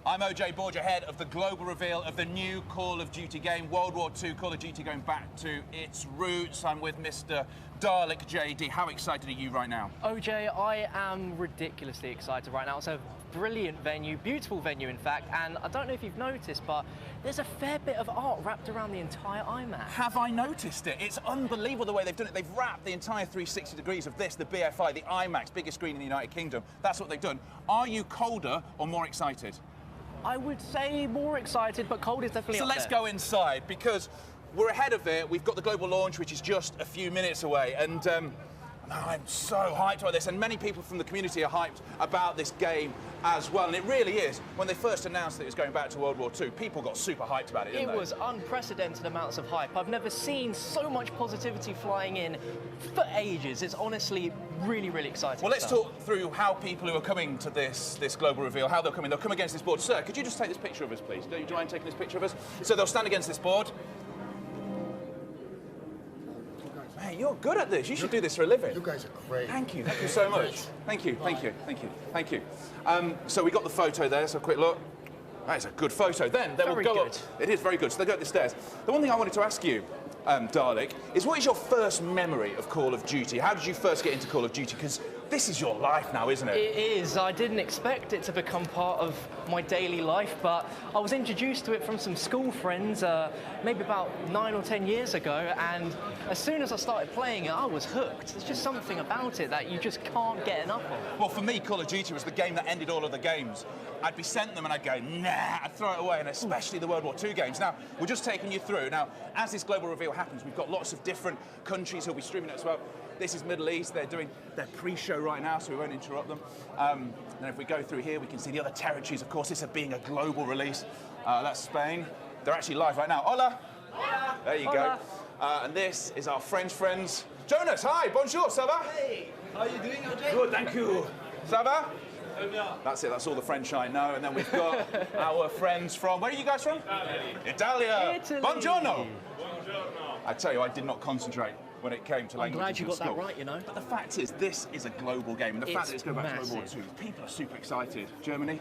I'm OJ Borgia, head of the global reveal of the new Call of Duty game, World War II Call of Duty going back to its roots. I'm with Mr. Dalek JD. How excited are you right now? OJ, I am ridiculously excited right now. It's a brilliant venue, beautiful venue in fact, and I don't know if you've noticed, but there's a fair bit of art wrapped around the entire IMAX. Have I noticed it? It's unbelievable the way they've done it. They've wrapped the entire 360 degrees of this, the BFI, the IMAX, biggest screen in the United Kingdom. That's what they've done. Are you colder or more excited? I would say more excited, but cold is definitely So up let's there. go inside, because we're ahead of it. We've got the global launch, which is just a few minutes away, and I'm so hyped about this, and many people from the community are hyped about this game as well, and it really is. When they first announced that it was going back to World War II, people got super hyped about it, didn't they? It was unprecedented amounts of hype. I've never seen so much positivity flying in for ages. It's honestly really, really exciting. Well, let's talk through how people who are coming to this global reveal, how they'll come in. They'll come against this board. Sir, could you just take this picture of us, please? Do you mind taking this picture of us? So they'll stand against this board. Hey, you're good at this. You should do this for a living. You guys are great. Thank you so much. Thank you. So we got the photo there, so a quick look. That is a good photo. Then we'll go up. It is very good. So they go up the stairs. The one thing I wanted to ask you, Dalek, is what is your first memory of Call of Duty? How did you first get into Call of Duty? Because this is your life now, isn't it? It is. I didn't expect it to become part of my daily life, but I was introduced to it from some school friends maybe about 9 or 10 years ago, and as soon as I started playing it, I was hooked. There's just something about it that you just can't get enough of. Well, for me, Call of Duty was the game that ended all of the games. I'd be sent them and I'd go, nah, I'd throw it away, and especially the World War II games. Now, we're just taking you through. Now, as this global reveal happens, we've got lots of different countries who'll be streaming it as well. This is Middle East. They're doing their pre-show right now, so we won't interrupt them. And if we go through here, we can see the other territories. Of course, this being a global release. That's Spain. They're actually live right now. Hola. Hola. There you Hola. go. And this is our French friends. Jonas, hi, bonjour, ça va? Hey, how are you doing, OJ? Good, thank you. Ça va? That's it, that's all the French I know. And then we've got our friends from, where are you guys from? Italia. Italy. Buongiorno. I tell you, I did not concentrate when it came to languages. I'm glad you in got that school. right, you know. But the fact is, this is a global game. And the fact that it's going back to World War massive. II, people are super excited. Germany,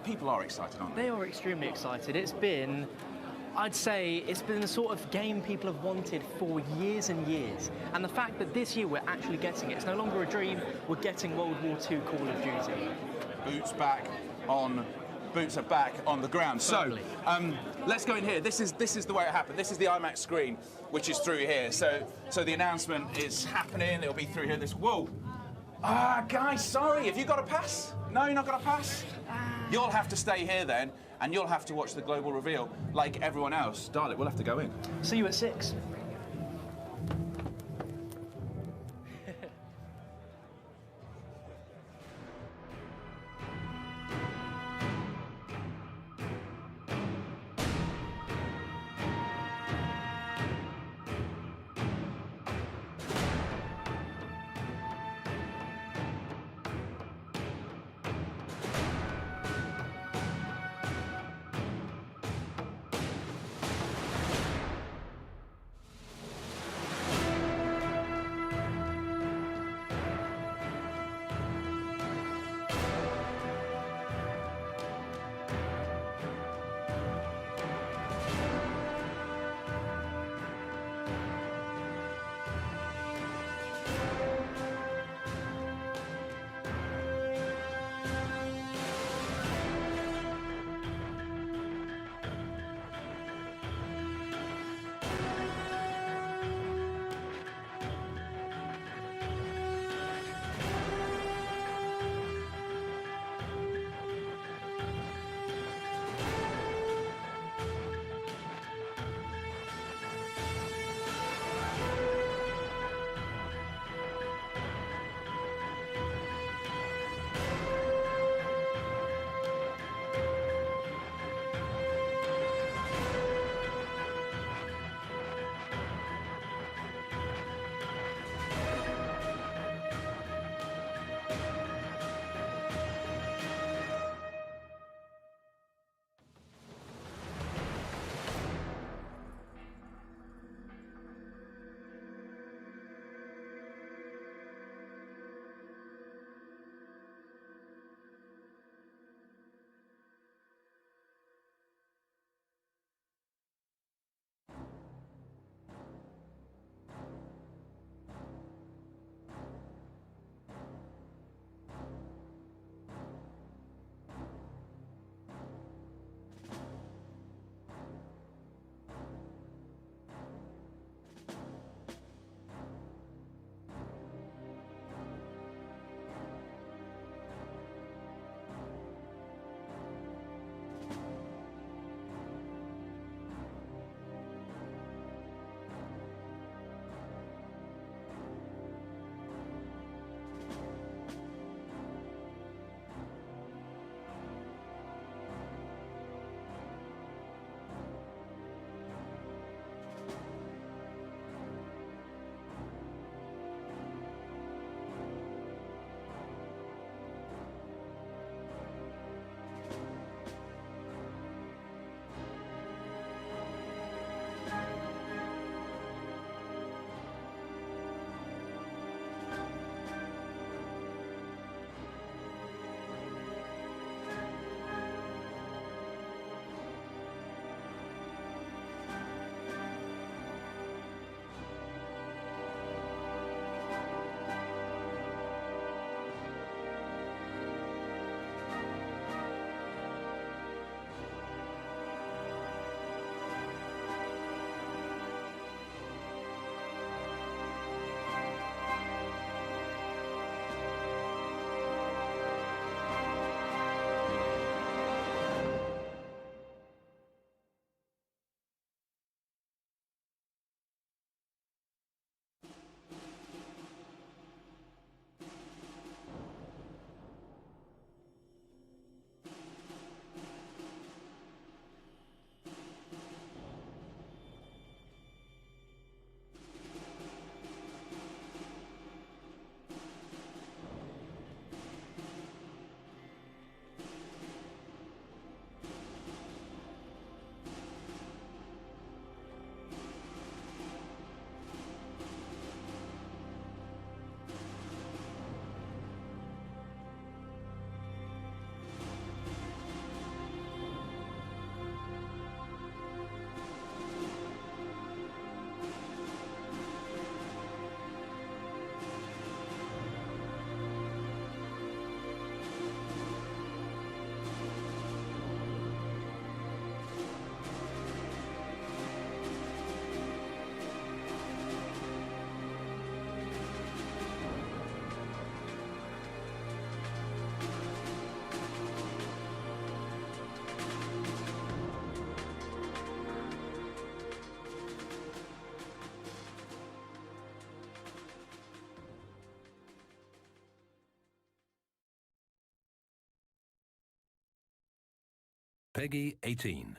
people are excited, aren't they? They are extremely excited. It's been, I'd say, it's been the sort of game people have wanted for years and years. And the fact that this year we're actually getting it, it's no longer a dream, we're getting World War II Call of Duty. Boots are back on the ground. Totally. So let's go in here. This is the way it happened. This is the IMAX screen, which is through here. So the announcement is happening. It'll be through here. Whoa. Guys, sorry. Have you got a pass? No, you're not got a pass? You'll have to stay here then, and you'll have to watch the global reveal like everyone else. Darling, we'll have to go in. See you at 6. Peggy 18.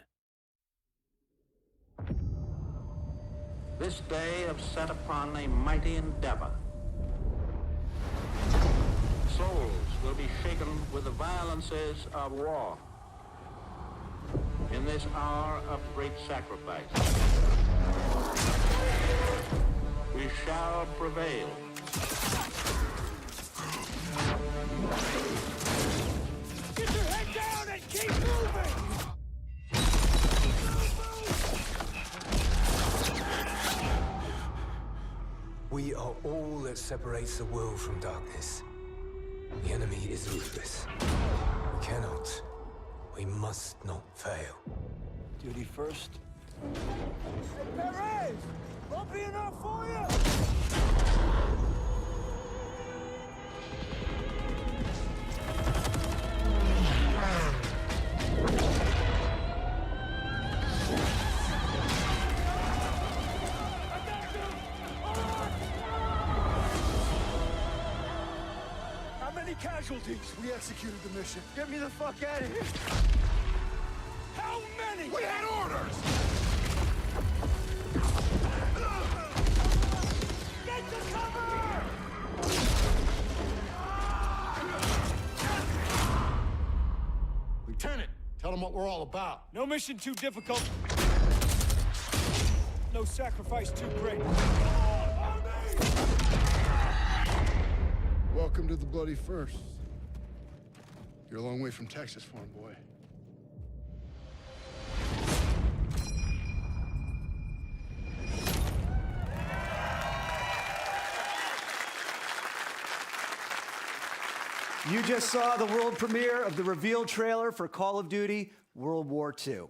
This day have set upon a mighty endeavor. Souls will be shaken with the violences of war. In this hour of great sacrifice, we shall prevail. Get your head down and keep moving! We are all that separates the world from darkness. The enemy is ruthless. We cannot, we must not fail. Duty first. Perez! Won't be enough for you! How many casualties? We executed the mission. Get me the fuck out of here. How many? We had orders! Get to cover! Lieutenant, tell them what we're all about. No mission too difficult. No sacrifice too great. Welcome to the Bloody First. You're a long way from Texas, farm boy. You just saw the world premiere of the reveal trailer for Call of Duty World War II,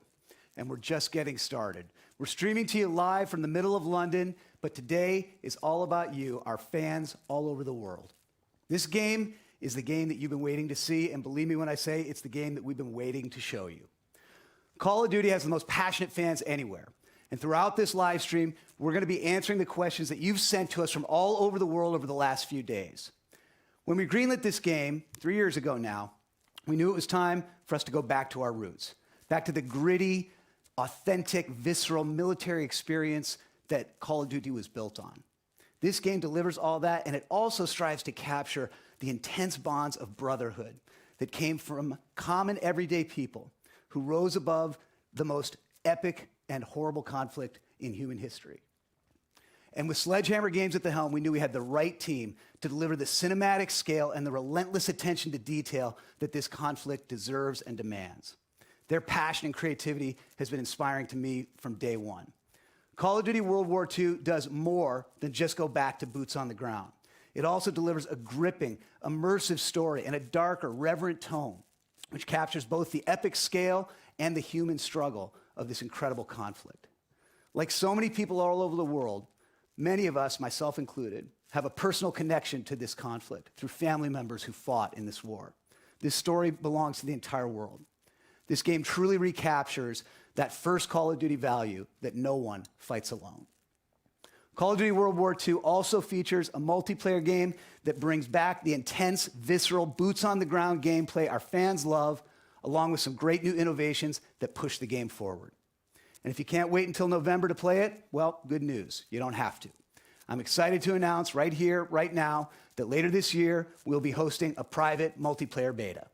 and we're just getting started. We're streaming to you live from the middle of London, but today is all about you, our fans all over the world. This game is the game that you've been waiting to see, and believe me when I say it's the game that we've been waiting to show you. Call of Duty has the most passionate fans anywhere, and throughout this live stream, we're going to be answering the questions that you've sent to us from all over the world over the last few days. When we greenlit this game 3 years ago now, we knew it was time for us to go back to our roots, back to the gritty, authentic, visceral military experience that Call of Duty was built on. This game delivers all that, and it also strives to capture the intense bonds of brotherhood that came from common everyday people who rose above the most epic and horrible conflict in human history. And with Sledgehammer Games at the helm, we knew we had the right team to deliver the cinematic scale and the relentless attention to detail that this conflict deserves and demands. Their passion and creativity has been inspiring to me from day one. Call of Duty World War II does more than just go back to boots on the ground. It also delivers a gripping, immersive story and a darker, reverent tone, which captures both the epic scale and the human struggle of this incredible conflict. Like so many people all over the world, many of us, myself included, have a personal connection to this conflict through family members who fought in this war. This story belongs to the entire world. This game truly recaptures that first Call of Duty value that no one fights alone. Call of Duty World War II also features a multiplayer game that brings back the intense, visceral, boots-on-the-ground gameplay our fans love, along with some great new innovations that push the game forward. And if you can't wait until November to play it, well, good news. You don't have to. I'm excited to announce right here, right now, that later this year, we'll be hosting a private multiplayer beta.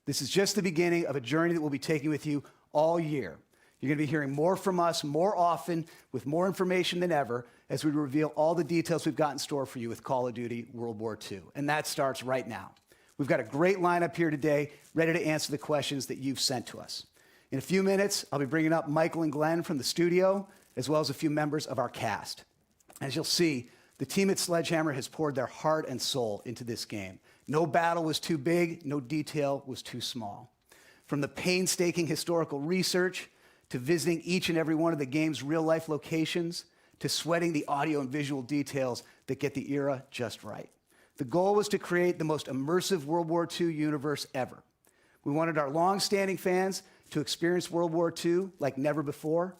This is just the beginning of a journey that we'll be taking with you all year. You're going to be hearing more from us more often with more information than ever as we reveal all the details we've got in store for you with Call of Duty World War II. And that starts right now. We've got a great lineup here today, ready to answer the questions that you've sent to us. In a few minutes, I'll be bringing up Michael and Glenn from the studio, as well as a few members of our cast. As you'll see, the team at Sledgehammer has poured their heart and soul into this game. No battle was too big, no detail was too small. From the painstaking historical research, to visiting each and every one of the game's real-life locations, to sweating the audio and visual details that get the era just right. The goal was to create the most immersive World War II universe ever. We wanted our long-standing fans to experience World War II like never before,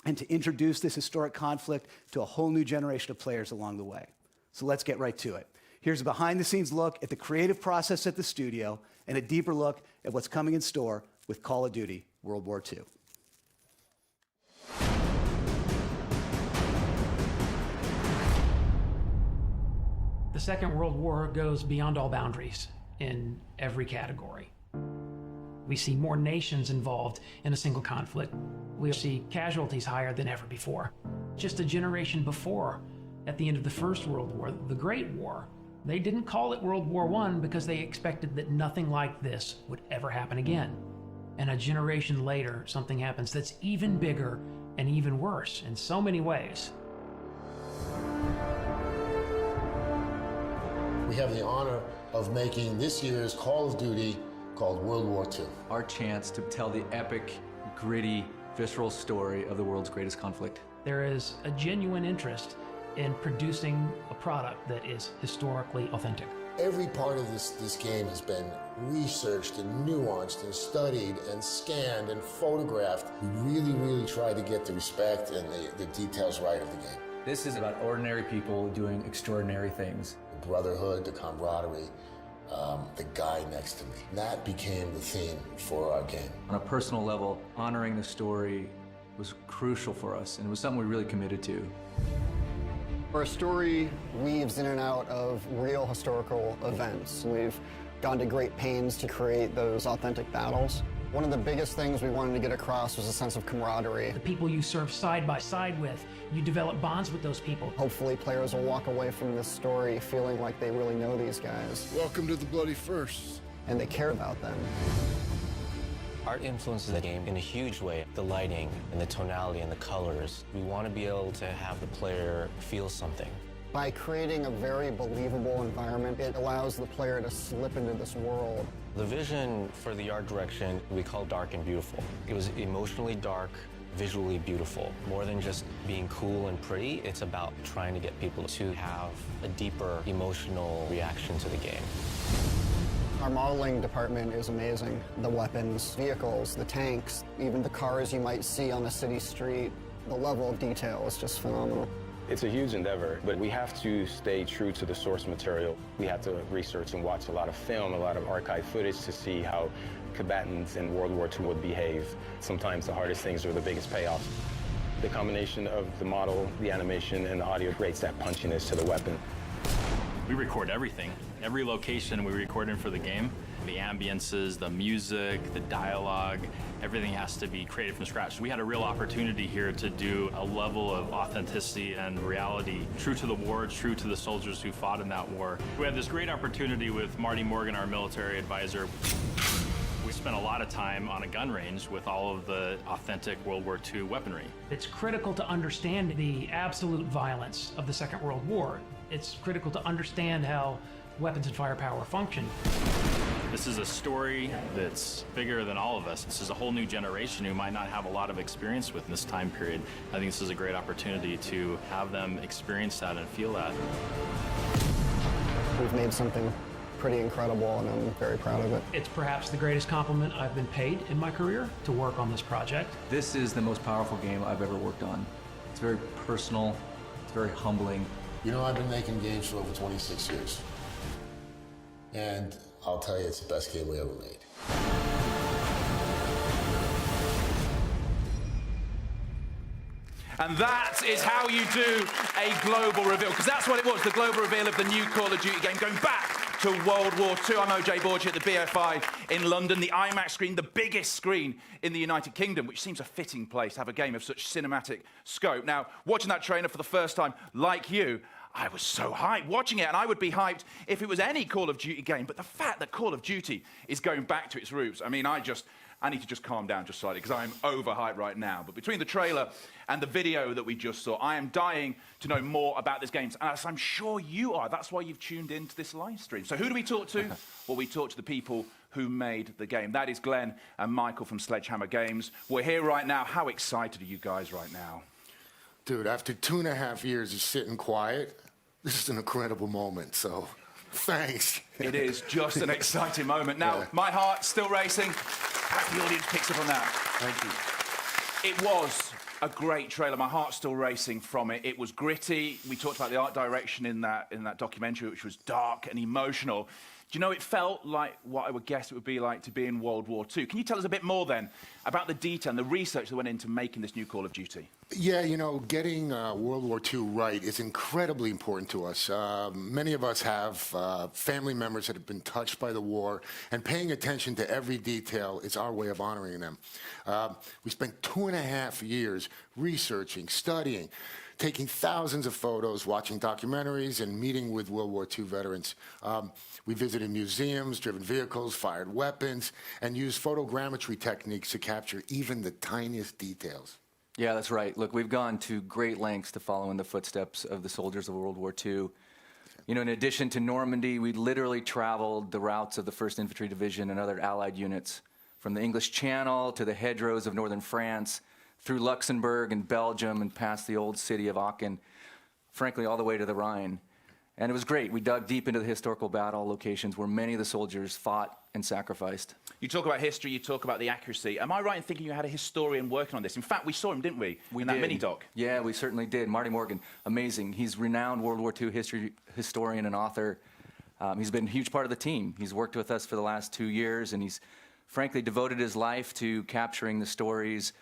and to introduce this historic conflict to a whole new generation of players along the way. So let's get right to it. Here's a behind-the-scenes look at the creative process at the studio and a deeper look at what's coming in store with Call of Duty World War II. The Second World War goes beyond all boundaries in every category. We see more nations involved in a single conflict. We see casualties higher than ever before. Just a generation before, at the end of the First World War, the Great War, they didn't call it World War I because they expected that nothing like this would ever happen again. And a generation later, something happens that's even bigger and even worse in so many ways. We have the honor of making this year's Call of Duty called World War II. Our chance to tell the epic, gritty, visceral story of the world's greatest conflict. There is a genuine interest in producing a product that is historically authentic. Every part of this game has been researched and nuanced and studied and scanned and photographed. We really tried to get the respect and the details right of the game. This is about ordinary people doing extraordinary things. The brotherhood, the camaraderie, the guy next to me. That became the theme for our game. On a personal level, honoring the story was crucial for us, and it was something we really committed to. Our story weaves in and out of real historical events. We've gone to great pains to create those authentic battles. One of the biggest things we wanted to get across was a sense of camaraderie. The people you serve side by side with, you develop bonds with those people. Hopefully players will walk away from this story feeling like they really know these guys. Welcome to the Bloody First. And they care about them. Art influences the game in a huge way. The lighting and the tonality and the colors. We want to be able to have the player feel something. By creating a very believable environment, it allows the player to slip into this world. The vision for the art direction we call dark and beautiful. It was emotionally dark, visually beautiful. More than just being cool and pretty, it's about trying to get people to have a deeper emotional reaction to the game. Our modeling department is amazing. The weapons, vehicles, the tanks, even the cars you might see on a city street. The level of detail is just phenomenal. It's a huge endeavor, but we have to stay true to the source material. We have to research and watch a lot of film, a lot of archive footage to see how combatants in World War II would behave. Sometimes the hardest things are the biggest payoffs. The combination of the model, the animation, and the audio creates that punchiness to the weapon. We record everything. Every location we record in for the game. The ambiences, the music, the dialogue, everything has to be created from scratch. We had a real opportunity here to do a level of authenticity and reality, true to the war, true to the soldiers who fought in that war. We had this great opportunity with Marty Morgan, our military advisor. We spent a lot of time on a gun range with all of the authentic World War II weaponry. It's critical to understand the absolute violence of the Second World War. It's critical to understand how weapons and firepower function. This is a story that's bigger than all of us. This is a whole new generation who might not have a lot of experience with in this time period. I think this is a great opportunity to have them experience that and feel that. We've made something pretty incredible, and I'm very proud of it. It's perhaps the greatest compliment I've been paid in my career to work on this project. This is the most powerful game I've ever worked on. It's very personal, it's very humbling. You know, I've been making games for over 26 years. And I'll tell you, it's the best game we ever made. And that is how you do a global reveal, because that's what it was, the global reveal of the new Call of Duty game, going back to World War II. I'm OJ Borgi at the BFI in London, the IMAX screen, the biggest screen in the United Kingdom, which seems a fitting place to have a game of such cinematic scope. Now, watching that trailer for the first time, like you, I was so hyped watching it, and I would be hyped if it was any Call of Duty game. But the fact that Call of Duty is going back to its roots, I mean, I need to just calm down just slightly, because I am overhyped right now. But between the trailer and the video that we just saw, I am dying to know more about this game, as I'm sure you are. That's why you've tuned into this live stream. So who do we talk to? Well, we talk to the people who made the game. That is Glenn and Michael from Sledgehammer Games. We're here right now. How excited are you guys right now? Dude, after 2.5 years of sitting quiet, this is an incredible moment, so thanks. It is just an exciting moment. Now, my heart's still racing. I hope the audience picks up on that. Thank you. It was a great trailer. My heart's still racing from it. It was gritty. We talked about the art direction in that documentary, which was dark and emotional. Do you know, it felt like what I would guess it would be like to be in World War II. Can you tell us a bit more then about the detail and the research that went into making this new Call of Duty? Yeah, you know, getting World War II right is incredibly important to us. Many of us have family members that have been touched by the war, and paying attention to every detail is our way of honoring them. We spent 2.5 years researching, studying, taking thousands of photos, watching documentaries, and meeting with World War II veterans. We visited museums, driven vehicles, fired weapons, and used photogrammetry techniques to capture even the tiniest details. Yeah, that's right. Look, we've gone to great lengths to follow in the footsteps of the soldiers of World War II. You know, in addition to Normandy, we literally traveled the routes of the 1st Infantry Division and other Allied units, from the English Channel to the hedgerows of northern France, through Luxembourg and Belgium and past the old city of Aachen, frankly, all the way to the Rhine. And it was great. We dug deep into the historical battle locations where many of the soldiers fought and sacrificed. You talk about history, you talk about the accuracy. Am I right in thinking you had a historian working on this? In fact, we saw him, didn't we? In that mini-doc. Yeah, we certainly did. Marty Morgan, amazing. He's renowned World War II historian and author. He's been a huge part of the team. He's worked with us for the last 2 years, and he's frankly devoted his life to capturing the stories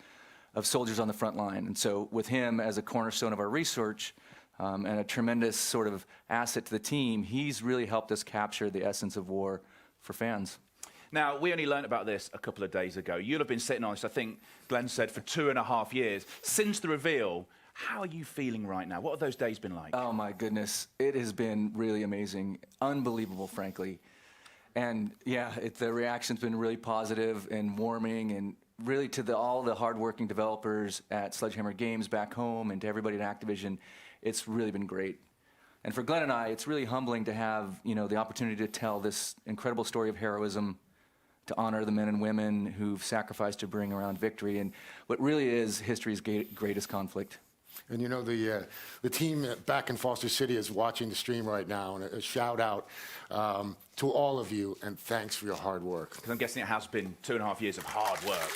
of soldiers on the front line. And so with him as a cornerstone of our research, and a tremendous sort of asset to the team, he's really helped us capture the essence of war for fans. Now, we only learned about this a couple of days ago. You'll have been sitting on this, I think Glenn said, for 2.5 years. Since the reveal, how are you feeling right now? What have those days been like? Oh, my goodness. It has been really amazing. Unbelievable, frankly. And, yeah, the reaction's been really positive and warming, and really to all the hardworking developers at Sledgehammer Games back home and to everybody at Activision, it's really been great. And for Glenn and I, it's really humbling to have, you know, the opportunity to tell this incredible story of heroism, to honor the men and women who've sacrificed to bring around victory, and what really is history's greatest conflict. And you know, the team back in Foster City is watching the stream right now, and a shout out to all of you, and thanks for your hard work. Because I'm guessing it has been 2.5 years of hard work.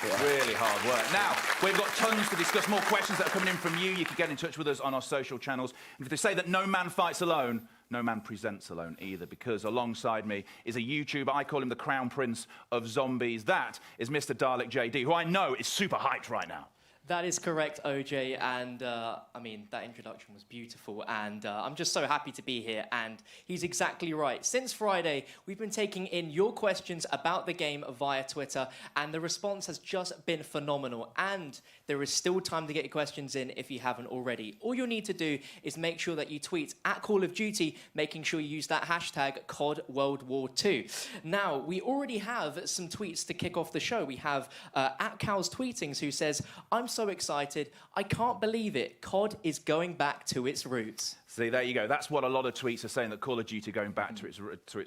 Yeah. Really hard work. Now, we've got tons to discuss, more questions that are coming in from you. You can get in touch with us on our social channels. And if they say that no man fights alone, no man presents alone either, because alongside me is a YouTuber. I call him the Crown Prince of Zombies. That is Mr. Dalek JD, who I know is super hyped right now. That is correct, OJ, and I mean, that introduction was beautiful, and I'm just so happy to be here, and he's exactly right. Since Friday, we've been taking in your questions about the game via Twitter, and the response has just been phenomenal, and there is still time to get your questions in if you haven't already. All you'll need to do is make sure that you tweet at Call of Duty, making sure you use that hashtag COD World War II. Now, we already have some tweets to kick off the show. We have at Cal's Tweetings, who says, "I'm so excited. I can't believe it. COD is going back to its roots." See, there you go. That's what a lot of tweets are saying, that Call of Duty going back to its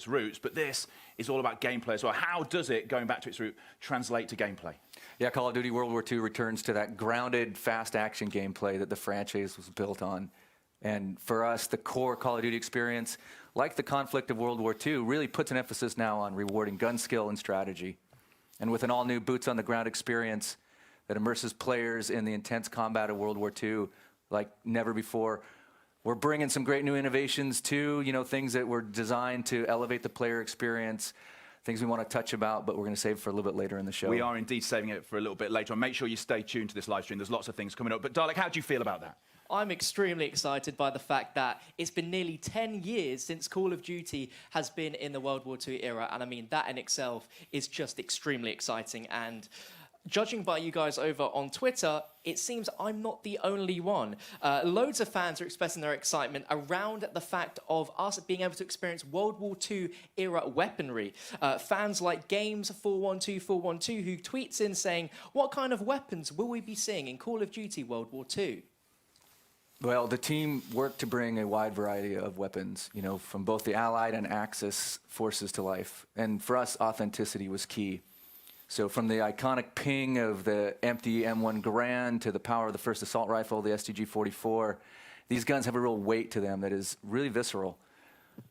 roots. But this is all about gameplay as well. How does it, going back to its root, translate to gameplay? Yeah, Call of Duty World War II returns to that grounded, fast action gameplay that the franchise was built on. And for us, the core Call of Duty experience, like the conflict of World War II, really puts an emphasis now on rewarding gun skill and strategy. And with an all-new boots-on-the-ground experience that immerses players in the intense combat of World War II like never before, we're bringing some great new innovations too, you know, things that were designed to elevate the player experience, things we want to touch about, but we're going to save for a little bit later in the show. We are indeed saving it for a little bit later on. Make sure you stay tuned to this live stream. There's lots of things coming up. But Dalek, how do you feel about that? I'm extremely excited by the fact that it's been nearly 10 years since Call of Duty has been in the World War II era, and I mean, that in itself is just extremely exciting. And judging by you guys over on Twitter, it seems I'm not the only one. Loads of fans are expressing their excitement around the fact of us being able to experience World War II era weaponry. Fans like Games412412 who tweets in saying, "What kind of weapons will we be seeing in Call of Duty World War II?" Well, the team worked to bring a wide variety of weapons, you know, from both the Allied and Axis forces to life. And for us, authenticity was key. So from the iconic ping of the empty M1 Garand to the power of the first assault rifle, the STG-44, these guns have a real weight to them that is really visceral.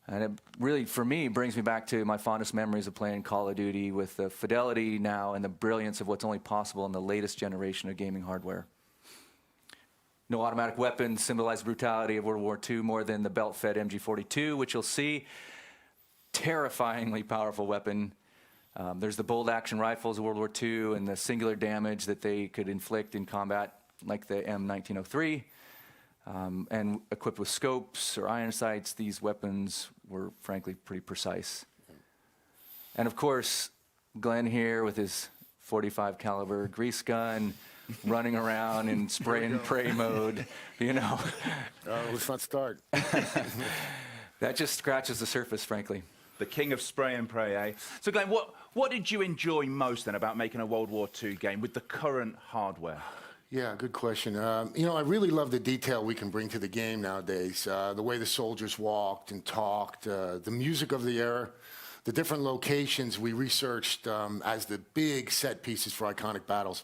And it really, for me, brings me back to my fondest memories of playing Call of Duty with the fidelity now and the brilliance of what's only possible in the latest generation of gaming hardware. No automatic weapons symbolize the brutality of World War II more than the belt-fed MG42, which you'll see. terrifyingly powerful weapon. There's the bolt action rifles of World War II and the singular damage that they could inflict in combat, like the M1903. And equipped with scopes or iron sights, these weapons were frankly pretty precise. And of course, Glenn here with his .45 caliber grease gun, running around in spray and pray mode, you know. Let's not start. That just scratches the surface, frankly. The king of spray and pray, eh? So Glenn, what did you enjoy most then about making a World War II game with the current hardware? Yeah, good question. You know, I really love the detail we can bring to the game nowadays. The way the soldiers walked and talked, the music of the era, the different locations we researched as the big set pieces for iconic battles.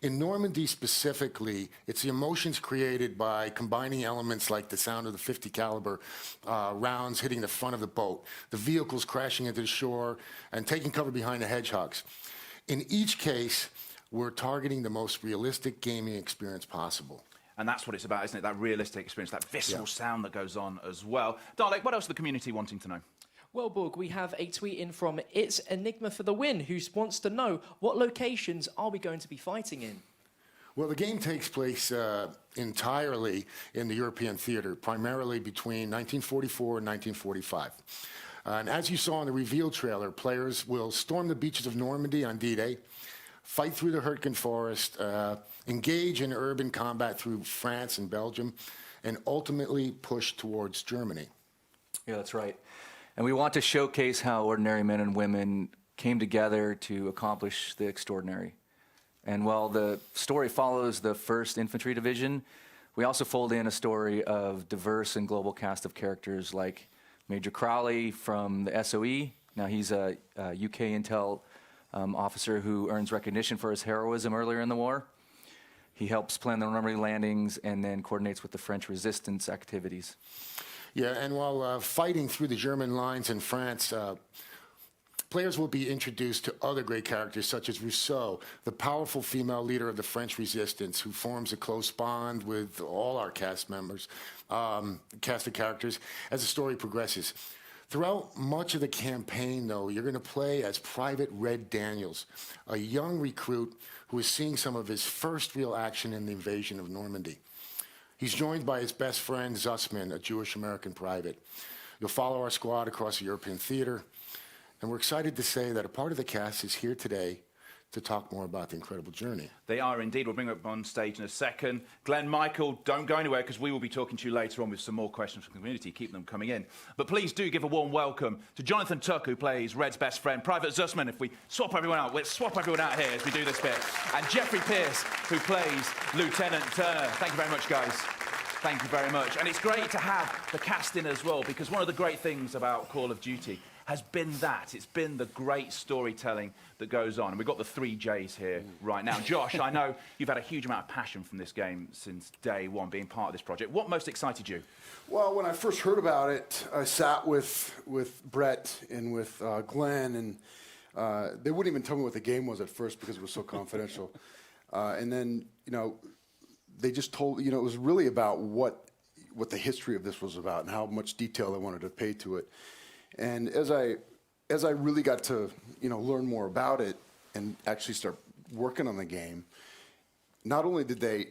In Normandy specifically, it's the emotions created by combining elements like the sound of the .50 caliber rounds hitting the front of the boat, the vehicles crashing into the shore, and taking cover behind the hedgehogs. In each case, we're targeting the most realistic gaming experience possible. And that's what it's about, isn't it? That realistic experience, that visceral sound that goes on as well. Dalek, what else is the community wanting to know? Well, Borg, we have a tweet in from It's Enigma for the Win, who wants to know what locations are we going to be fighting in? Well, the game takes place entirely in the European theater, primarily between 1944 and 1945. And as you saw in the reveal trailer, players will storm the beaches of Normandy on D-Day, fight through the Hurtgen Forest, engage in urban combat through France and Belgium, and ultimately push towards Germany. Yeah, that's right. And we want to showcase how ordinary men and women came together to accomplish the extraordinary. And while the story follows the 1st Infantry Division, we also fold in a story of diverse and global cast of characters like Major Crowley from the SOE. Now he's a UK intel officer who earns recognition for his heroism earlier in the war. He helps plan the Normandy landings and then coordinates with the French resistance activities. Yeah, and while fighting through the German lines in France, players will be introduced to other great characters such as Rousseau, the powerful female leader of the French resistance who forms a close bond with all our cast members, cast of characters, as the story progresses. Throughout much of the campaign, though, you're going to play as Private Red Daniels, a young recruit who is seeing some of his first real action in the invasion of Normandy. He's joined by his best friend, Zussman, a Jewish-American private. You'll follow our squad across the European theater, and we're excited to say that a part of the cast is here today to talk more about the incredible journey. They are indeed. We'll bring them up on stage in a second. Glenn, Michael, don't go anywhere because we will be talking to you later on with some more questions from the community. Keep them coming in. But please do give a warm welcome to Jonathan Tuck, who plays Red's best friend, Private Zussman. If we swap everyone out, let's swap everyone out here as we do this bit. And Jeffrey Pierce, who plays Lieutenant Turner. Thank you very much, guys. Thank you very much. And it's great to have the cast in as well, because one of the great things about Call of Duty has been that. It's been the great storytelling that goes on. And we've got the 3 Js here right now. Josh, I know you've had a huge amount of passion from this game since day one, being part of this project. What most excited you? Well, when I first heard about it, I sat with Brett and with Glenn, and they wouldn't even tell me what the game was at first because it was so confidential. And then, you know, they just told, you know, it was really about what the history of this was about and how much detail they wanted to pay to it. And as I really got to, you know, learn more about it and actually start working on the game, not only did they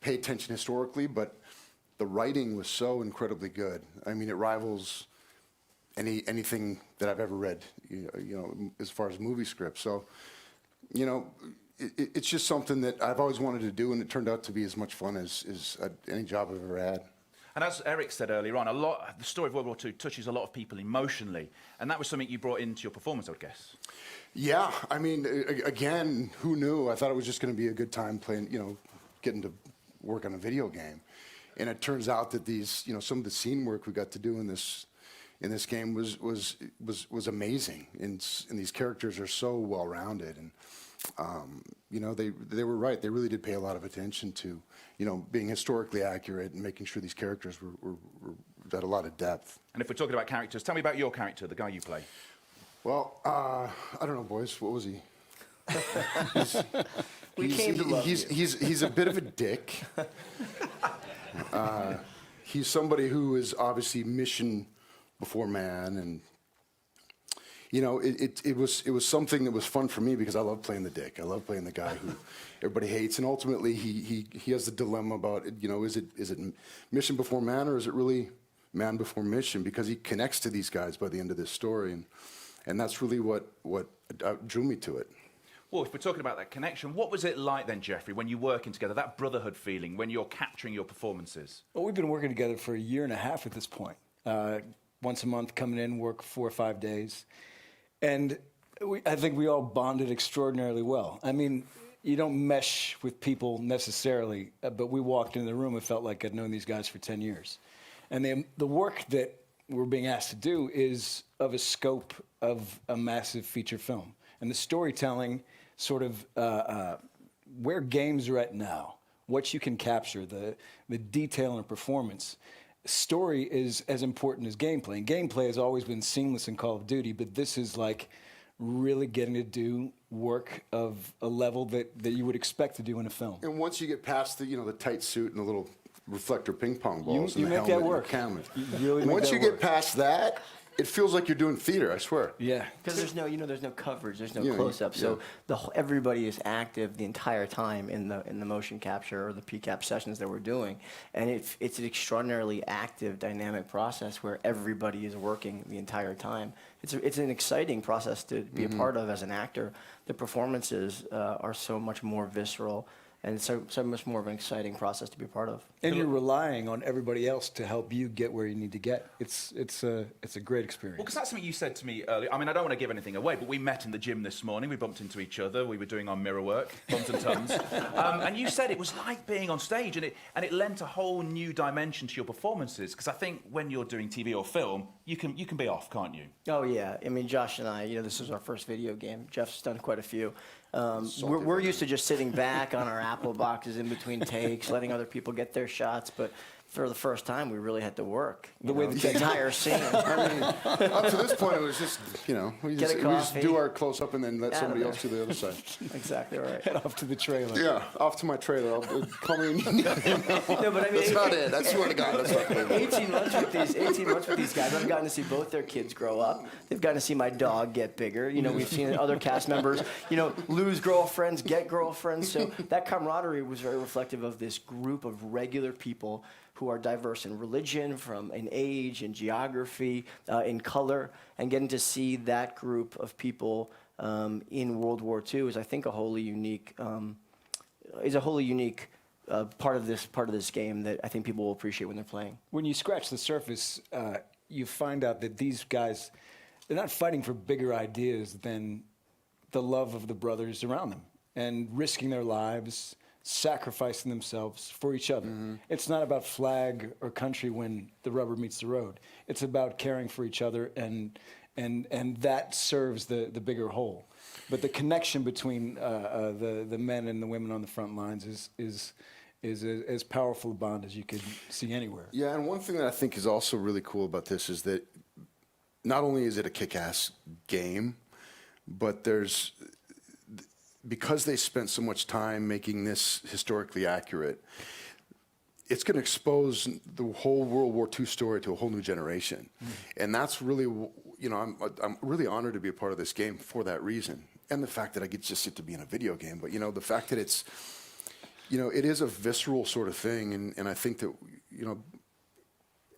pay attention historically, but the writing was so incredibly good. I mean, it rivals anything that I've ever read, you know, as far as movie scripts. So, you know, it's just something that I've always wanted to do, and it turned out to be as much fun as any job I've ever had. And as Eric said earlier on, the story of World War II touches a lot of people emotionally, and that was something you brought into your performance, I would guess. Yeah, I mean, again, who knew? I thought it was just going to be a good time playing, you know, getting to work on a video game, and it turns out that these, you know, some of the scene work we got to do in this game was amazing, and these characters are so well rounded, and you know, they were right. They really did pay a lot of attention to, you know, being historically accurate and making sure these characters were had a lot of depth. And if we're talking about characters, tell me about your character, the guy you play. Well, I don't know, boys. What was he? He's a bit of a dick. He's somebody who is obviously mission before man, and you know, it was something that was fun for me because I love playing the dick. I love playing the guy who everybody hates, and ultimately he has the dilemma about, you know, is it mission before man, or is it really man before mission? Because he connects to these guys by the end of this story, and that's really what drew me to it. Well, if we're talking about that connection, what was it like then, Jeffrey, when you're working together, that brotherhood feeling, when you're capturing your performances? Well, we've been working together for a year and a half at this point. Once a month, coming in, work 4 or 5 days. And I think we all bonded extraordinarily well. I mean, you don't mesh with people necessarily, but we walked into the room and felt like I'd known these guys for 10 years. And the work that we're being asked to do is of a scope of a massive feature film. And the storytelling, sort of where games are at now, what you can capture, the detail and performance. Story is as important as gameplay. And gameplay has always been seamless in Call of Duty, but this is like really getting to do work of a level that you would expect to do in a film. And once you get past the tight suit and the little reflector ping pong balls you and the make helmet that work. and the camera. You really make once that you work. get past that, it feels like you're doing theater, I swear. Yeah. Because there's no coverage, there's no Yeah, close-up, so yeah. everybody is active the entire time in the motion capture or the PCAP sessions that we're doing, and it's an extraordinarily active, dynamic process where everybody is working the entire time. It's an exciting process to be a part of as an actor. The performances are so much more visceral, and so much more of an exciting process to be a part of. And you're relying on everybody else to help you get where you need to get. It's a great experience. Well, because that's something you said to me earlier. I mean, I don't want to give anything away, but we met in the gym this morning. We bumped into each other. We were doing our mirror work, tons and tons. And you said it was like being on stage, and it lent a whole new dimension to your performances. Because I think when you're doing TV or film, you can be off, can't you? Oh yeah, I mean, Josh and I, this is our first video game. Jeff's done quite a few. We're used to just sitting back on our Apple boxes in between takes, letting other people get their shots, but for the first time, we really had to work. The entire scene. I mean, up to this point, it was just, we just do our close-up and then let somebody else do the other side. Exactly right. Head off to the trailer. Yeah, off to my trailer. Call me. No, but I mean, that's not it. I swear to God, that's not it. 18 months with these guys, I've gotten to see both their kids grow up. They've gotten to see my dog get bigger. We've seen other cast members, lose girlfriends, get girlfriends. So that camaraderie was very reflective of this group of regular people who are diverse in religion, in age, in geography, in color, and getting to see that group of people in World War II is, I think, a wholly unique part of this game that I think people will appreciate when they're playing. When you scratch the surface, you find out that these guys, they're not fighting for bigger ideas than the love of the brothers around them and risking their lives, sacrificing themselves for each other. Mm-hmm. It's not about flag or country when the rubber meets the road. It's about caring for each other, and that serves the bigger whole. But the connection between the men and the women on the front lines is as powerful a bond as you could see anywhere. Yeah, and one thing that I think is also really cool about this is that not only is it a kick-ass game, but because they spent so much time making this historically accurate, it's going to expose the whole World War II story to a whole new generation. Mm-hmm. And that's really, I'm really honored to be a part of this game for that reason. And the fact that I get just to be in a video game, but, the fact that it's, it is a visceral sort of thing. And I think that,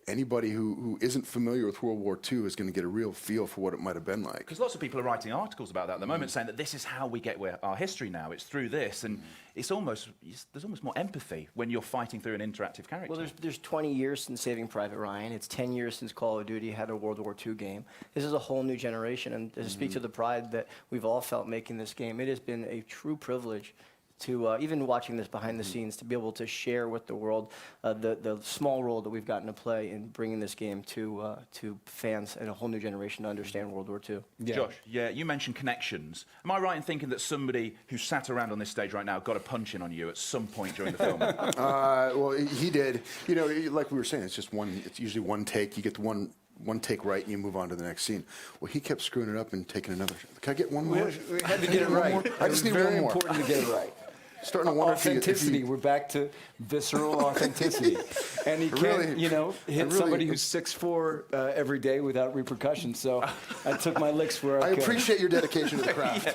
anybody who isn't familiar with World War II is going to get a real feel for what it might have been like. Because lots of people are writing articles about that at the moment, saying that this is how we get our history now. It's through this, and there's almost more empathy when you're fighting through an interactive character. Well, there's 20 years since Saving Private Ryan. It's 10 years since Call of Duty had a World War II game. This is a whole new generation, and to speak to the pride that we've all felt making this game, it has been a true privilege to even watching this behind the scenes, to be able to share with the world the small role that we've gotten to play in bringing this game to fans and a whole new generation to understand World War II. Yeah. Josh, you mentioned connections. Am I right in thinking that somebody who sat around on this stage right now got a punch in on you at some point during the film? Well, he did. Like we were saying, it's usually one take. You get the one take right and you move on to the next scene. Well, he kept screwing it up and taking another. Can I get one more? We had to get it right. I just need one more. Very important to get it right. Starting to wonder authenticity. We're back to visceral authenticity, and he can't, hit somebody who's 6'4" every day without repercussions. So I took my licks where I could. appreciate your dedication to the craft. Yeah.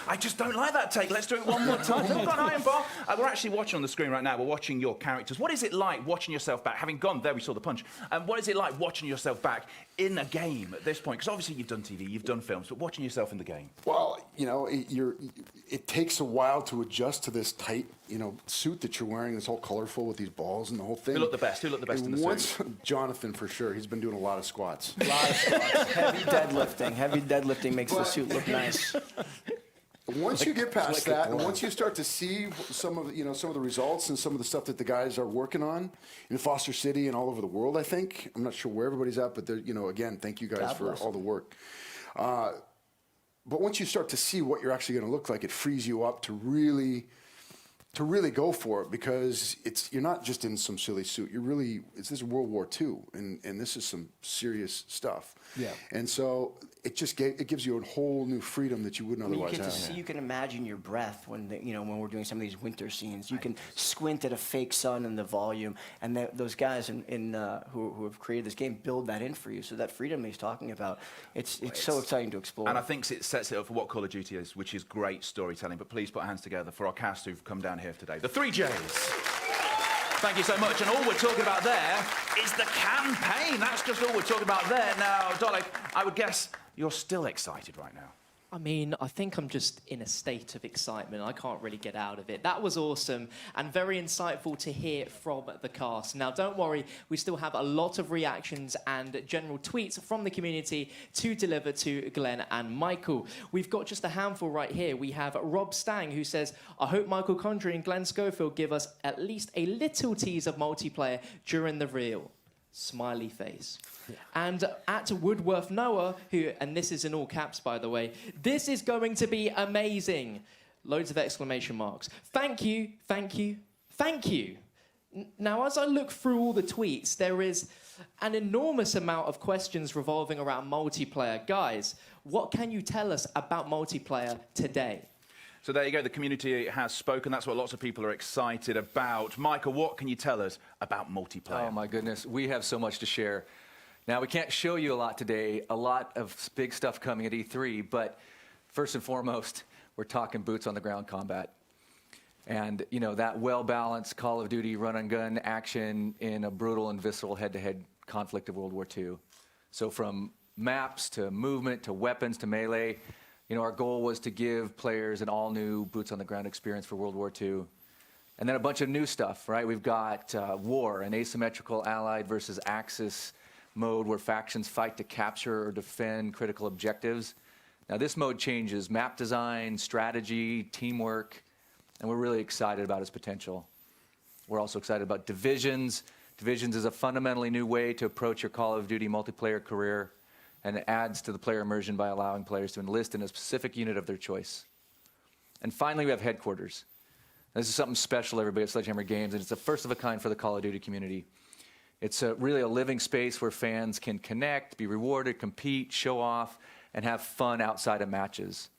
I just don't like that take. Let's do it one more time. Come on, Iron Bar. We're actually watching on the screen right now. We're watching your characters. What is it like watching yourself back? Having gone there, we saw the punch. What is it like watching yourself back in a game at this point? Because obviously you've done TV, you've done films, but watching yourself in the game. Well, it takes a while to adjust to this tight, suit that you're wearing. That's all colorful with these balls and the whole thing. Who looked the best? Who looked the best in the suit? Jonathan, for sure. He's been doing a lot of squats. Heavy deadlifting. Heavy deadlifting makes the suit look nice. Once you get past that, and once you start to see some of the results and some of the stuff that the guys are working on in Foster City and all over the world, I think I'm not sure where everybody's at, but again, thank you guys for all the work. But once you start to see what you're actually going to look like, it frees you up to really go for it, because you're not just in some silly suit. This is World War II, and this is some serious stuff. Yeah. And so it gives you a whole new freedom that you wouldn't otherwise have. You can imagine your breath when we're doing some of these winter scenes. You can squint at a fake sun and the volume, and those guys who have created this game build that in for you. So that freedom he's talking about, it's so exciting to explore. And I think it sets it up for what Call of Duty is, which is great storytelling. But please put hands together for our cast who've come down here today. The 3 Js. Thank you so much. And all we're talking about there is the campaign. That's just all we're talking about there. Now, Dolek, I would guess you're still excited right now. I mean, I think I'm just in a state of excitement. I can't really get out of it. That was awesome and very insightful to hear from the cast. Now, don't worry, we still have a lot of reactions and general tweets from the community to deliver to Glenn and Michael. We've got just a handful right here. We have Rob Stang, who says, I hope Michael Condrey and Glenn Schofield give us at least a little tease of multiplayer during the reveal. Smiley face. Yeah. And at Woodworth Noah, and this is in all caps, by the way, this is going to be amazing. Loads of exclamation marks. Thank you, thank you, thank you. Now, as I look through all the tweets, there is an enormous amount of questions revolving around multiplayer. Guys, what can you tell us about multiplayer today? So there you go, the community has spoken. That's what lots of people are excited about. Michael, what can you tell us about multiplayer? Oh, my goodness. We have so much to share. Now, we can't show you a lot today, a lot of big stuff coming at E3, but first and foremost, we're talking boots on the ground combat. And, that well-balanced Call of Duty run-and-gun action in a brutal and visceral head-to-head conflict of World War II. So from maps to movement to weapons to melee, our goal was to give players an all-new boots-on-the-ground experience for World War II. And then a bunch of new stuff, right? We've got war, an asymmetrical Allied versus Axis mode where factions fight to capture or defend critical objectives. Now, this mode changes map design, strategy, teamwork, and we're really excited about its potential. We're also excited about Divisions. Divisions is a fundamentally new way to approach your Call of Duty multiplayer career, and it adds to the player immersion by allowing players to enlist in a specific unit of their choice. And finally, we have Headquarters. This is something special, everybody, at Sledgehammer Games, and it's the first of a kind for the Call of Duty community. It's really a living space where fans can connect, be rewarded, compete, show off, and have fun outside of matches.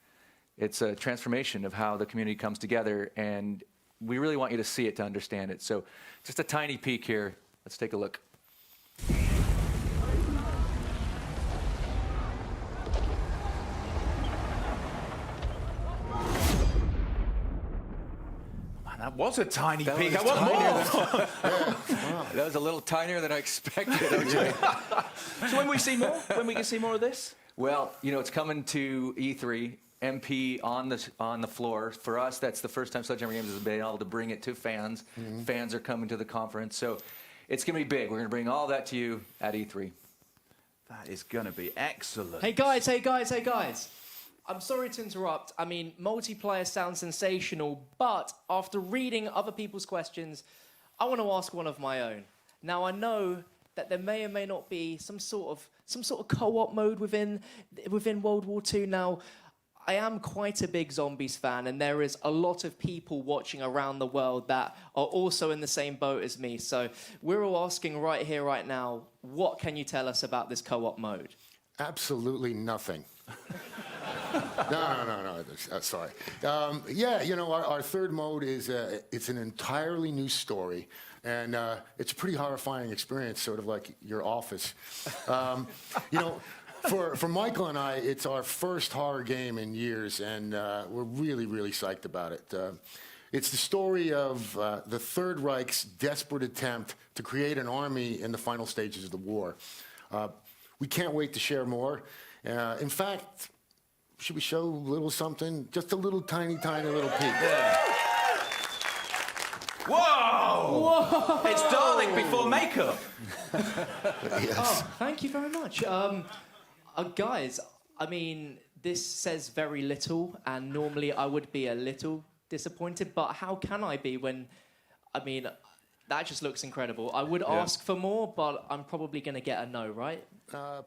It's a transformation of how the community comes together, and we really want you to see it to understand it. So just a tiny peek here. Let's take a look. That was a tiny peek. That was a little tinier than I expected, OJ. So when we see more? When we can see more of this? Well, it's coming to E3. MP on the floor. For us, that's the first time Sledgehammer Games has been able to bring it to fans. Mm-hmm. Fans are coming to the conference. So it's going to be big. We're going to bring all that to you at E3. That is going to be excellent. Hey, guys, hey, guys, hey, guys. I'm sorry to interrupt. I mean, multiplayer sounds sensational, but after reading other people's questions, I want to ask one of my own. Now, I know that there may or may not be some sort of co-op mode within World War II. Now, I am quite a big Zombies fan, and there is a lot of people watching around the world that are also in the same boat as me. So we're all asking right here, right now, what can you tell us about this co-op mode? Absolutely nothing. No. Sorry. Yeah, you know, our third mode is it's an entirely new story, and it's a pretty horrifying experience, sort of like your office. You know, for Michael and I, it's our first horror game in years, and we're really, really psyched about it. It's the story of the Third Reich's desperate attempt to create an army in the final stages of the war. We can't wait to share more. In fact, should we show a little something? Just a little tiny little peek. Yeah. Whoa! Whoa! It's Dalek before makeup. Yes. Oh, thank you very much. Guys, I mean, this says very little, and normally I would be a little disappointed, but how can I be when, I mean, that just looks incredible. I would ask for more, but I'm probably going to get a no, right?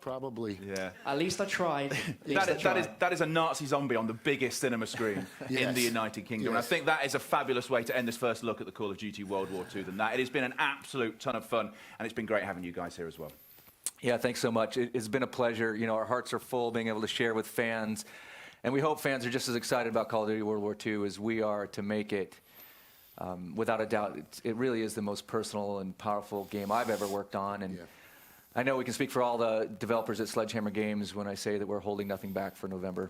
Probably. Yeah. At least I tried. That is a Nazi zombie on the biggest cinema screen in the United Kingdom. And I think that is a fabulous way to end this first look at the Call of Duty World War II than that. It has been an absolute ton of fun, and it's been great having you guys here as well. Yeah, thanks so much. It's been a pleasure. You know, our hearts are full being able to share with fans, and we hope fans are just as excited about Call of Duty World War II as we are to make it. Without a doubt, it really is the most personal and powerful game I've ever worked on, and I know we can speak for all the developers at Sledgehammer Games when I say that we're holding nothing back for November.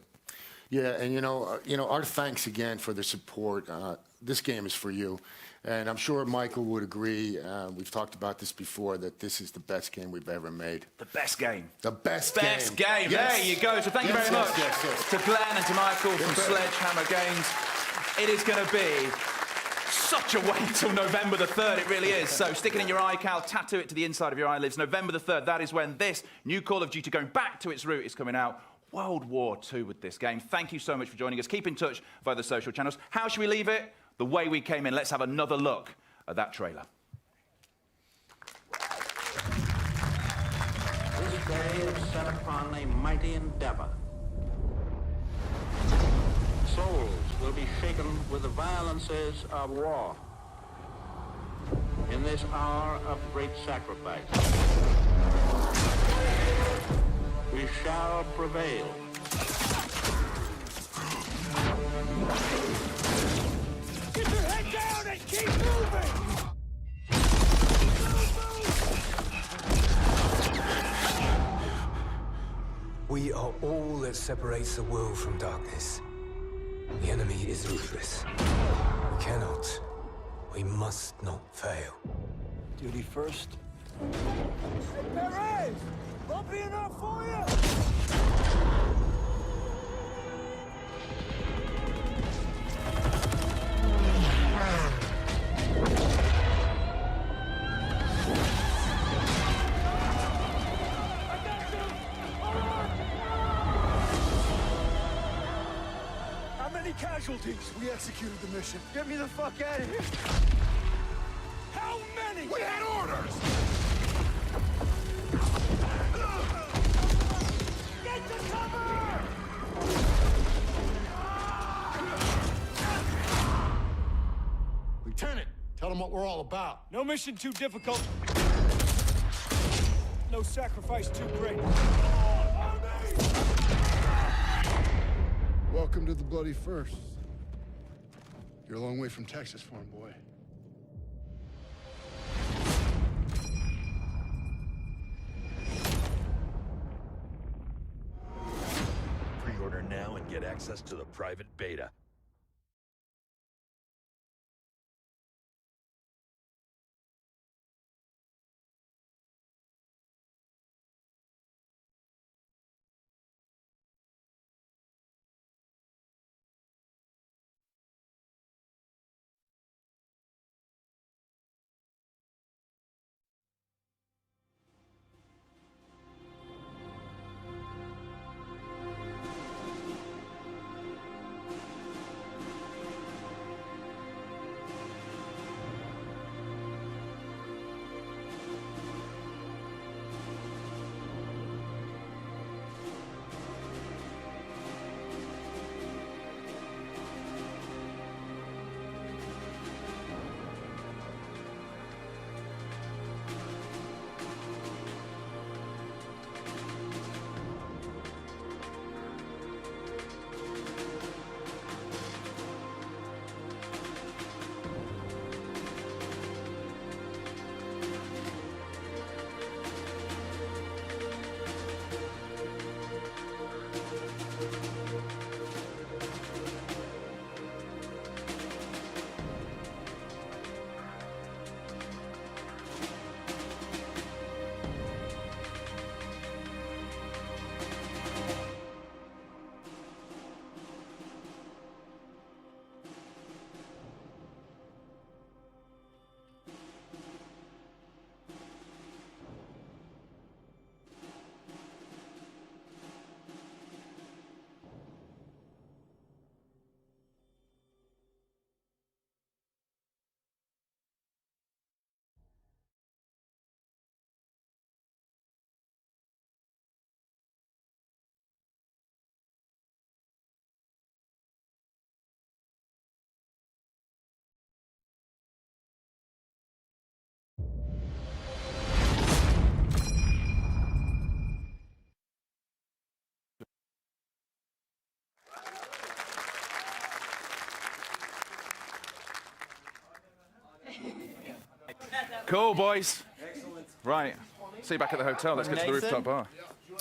Yeah, and you know, our thanks again for the support. This game is for you, and I'm sure Michael would agree. We've talked about this before, that this is the best game we've ever made. The best game. The best game. Yes. There you go. So thank you very much to Glenn and to Michael from Sledgehammer Games. It is going to be such a wait till November the 3rd, it really is. So stick it in your iCal, tattoo it to the inside of your eyelids. November the 3rd, that is when this new Call of Duty, going back to its root, is coming out. World War II with this game. Thank you so much for joining us. Keep in touch via the social channels. How should we leave it? The way we came in. Let's have another look at that trailer. This day is set upon a mighty endeavor. Souls will be shaken with the violences of war. In this hour of great sacrifice, we shall prevail. Get your head down and keep moving! We are all that separates the world from darkness. The enemy is ruthless. We cannot, we must not fail. Duty first. Perez! Bumpy enough for you? How many casualties? We executed the mission. Get me the fuck out of here. How many? We had orders! Get to cover! Lieutenant, tell them what we're all about. No mission too difficult. No sacrifice too great. Welcome to the bloody first. You're a long way from Texas, farm boy. Pre-order now and get access to the private beta. Cool, boys. Excellent. Right. See you back at the hotel. Let's get to the rooftop bar.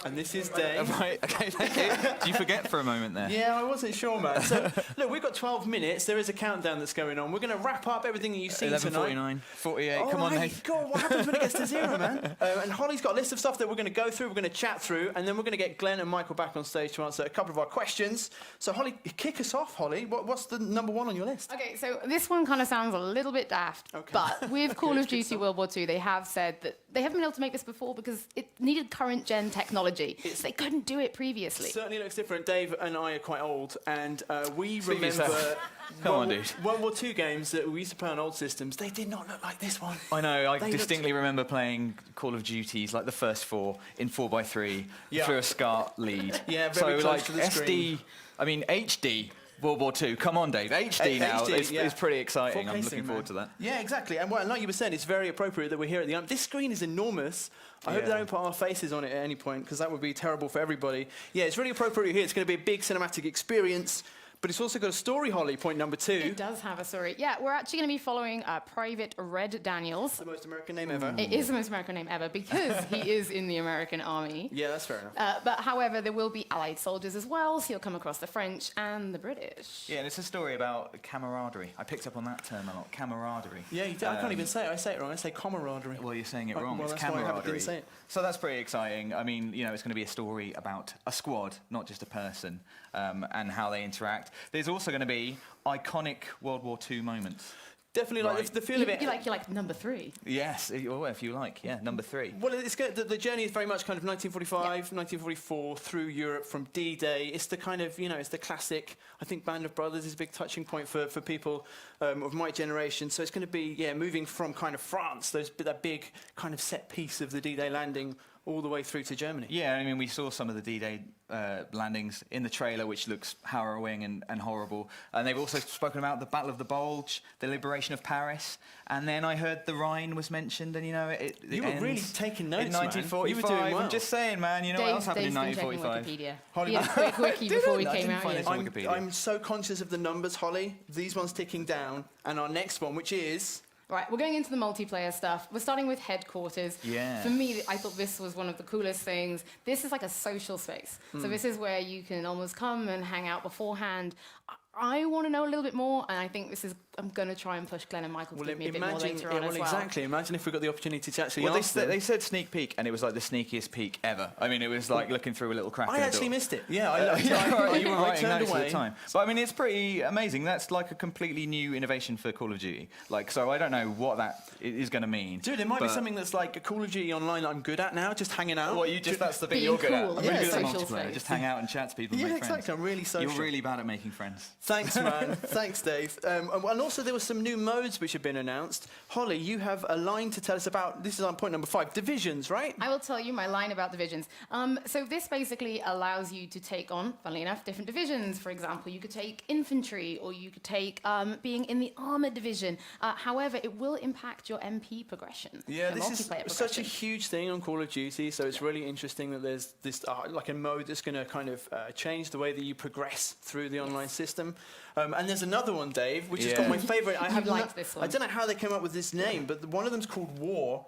And this is Dave. Right, okay, thank you. Did you forget for a moment there? Yeah, I wasn't sure, man. So, look, we've got 12 minutes. There is a countdown that's going on. We're going to wrap up everything that you've seen tonight. 11:49, 48. Come on, Nate. God, what happens when it gets to 0, man? And Holly's got a list of stuff that we're going to go through, we're going to chat through, and then we're going to get Glenn and Michael back on stage to answer a couple of our questions. So, Holly, kick us off, Holly. What's the number 1 on your list? Okay, so this one kind of sounds a little bit daft, but with Call of Duty World War II, they have said that they haven't been able to make this before because it needed current-gen technology. They couldn't do it previously. It certainly looks different. Dave and I are quite old, and we remember Come on, dude. World War II games that we used to play on old systems. They did not look like this one. I know. I They distinctly remember playing Call of Duties, like the first 4 in 4x3 through a SCART lead. Yeah, very so close like to the SD. screen. I mean HD. World War II. Come on, Dave. HD now is pretty exciting. 4K I'm looking scene, forward man. to that. Yeah, exactly. And like you were saying, it's very appropriate that we're here at the end. This screen is enormous. I hope they don't put our faces on it at any point, because that would be terrible for everybody. Yeah, it's really appropriate here. It's going to be a big cinematic experience. But it's also got a story, Holly, point number 2. It does have a story. Yeah, we're actually going to be following Private Red Daniels. The most American name ever. It is the most American name ever because he is in the American army. Yeah, that's fair enough. But however, there will be Allied soldiers as well, so you'll come across the French and the British. Yeah, and it's a story about camaraderie. I picked up on that term a lot. Camaraderie. Yeah, you do. I can't even say it. I say it wrong. I say camaraderie. Well, you're saying it wrong. Well, it's that's why I camaraderie. didn't say it. So that's pretty exciting. I mean, you know, it's going to be a story about a squad, not just a person, and how they interact. There's also going to be iconic World War II moments. Definitely, like the feel of it. You're like number 3. Yes, or if you like, yeah, number 3. Well, it's good. The journey is very much kind of 1945, 1944 through Europe from D-Day. It's the kind of, it's the classic. I think Band of Brothers is a big touching point for people of my generation. So it's going to be, moving from kind of France, that big kind of set piece of the D-Day landing, all the way through to Germany. Yeah, I mean, we saw some of the D-Day landings in the trailer, which looks harrowing and horrible. And they've also spoken about the Battle of the Bulge, the liberation of Paris, and then I heard the Rhine was mentioned, and it You were ends really taking notes, in man. 1945. You were doing well. I'm just saying, man. You know what else happened in 1945? He had a quick wiki before we came out. I'm so conscious of the numbers, Holly. These ones ticking down, and our next one, which is. Right, we're going into the multiplayer stuff. We're starting with headquarters. Yeah. For me, I thought this was one of the coolest things. This is like a social space. So this is where you can almost come and hang out beforehand. I want to know a little bit more, and I think I'm going to try and push Glenn and Michael to give me a bit more later on as well. Exactly. Imagine if we got the opportunity to actually ask they said sneak peek, and it was like the sneakiest peek ever. I mean, it was like looking through a little crack in the door. I actually missed it. Yeah, you were writing turned notes away. at the time. But I mean, it's pretty amazing. That's like a completely new innovation for Call of Duty. So I don't know what that is going to mean. Dude, it might be something that's like a Call of Duty Online that I'm good at now, just hanging out. Well, that's the bit you're good at. I'm really good at multiplayer. Space. Just hang out and chat to people and make friends. Yeah, exactly. I'm really social. You're really bad at making friends. Thanks, man. Thanks, Dave. And also there were some new modes which have been announced. Holly, you have a line to tell us about. This is on point number 5. Divisions, right? I will tell you my line about divisions. So this basically allows you to take on, funnily enough, different divisions. For example, you could take infantry, or you could take being in the armored division. However, it will impact your MP progression. Yeah, this is such a huge thing on Call of Duty, so it's really interesting that there's this like a mode that's going to kind of change the way that you progress through the online system. And there's another one, Dave, which has got my favourite. I have liked this one. I don't know how they came up with this name, but one of them's called War.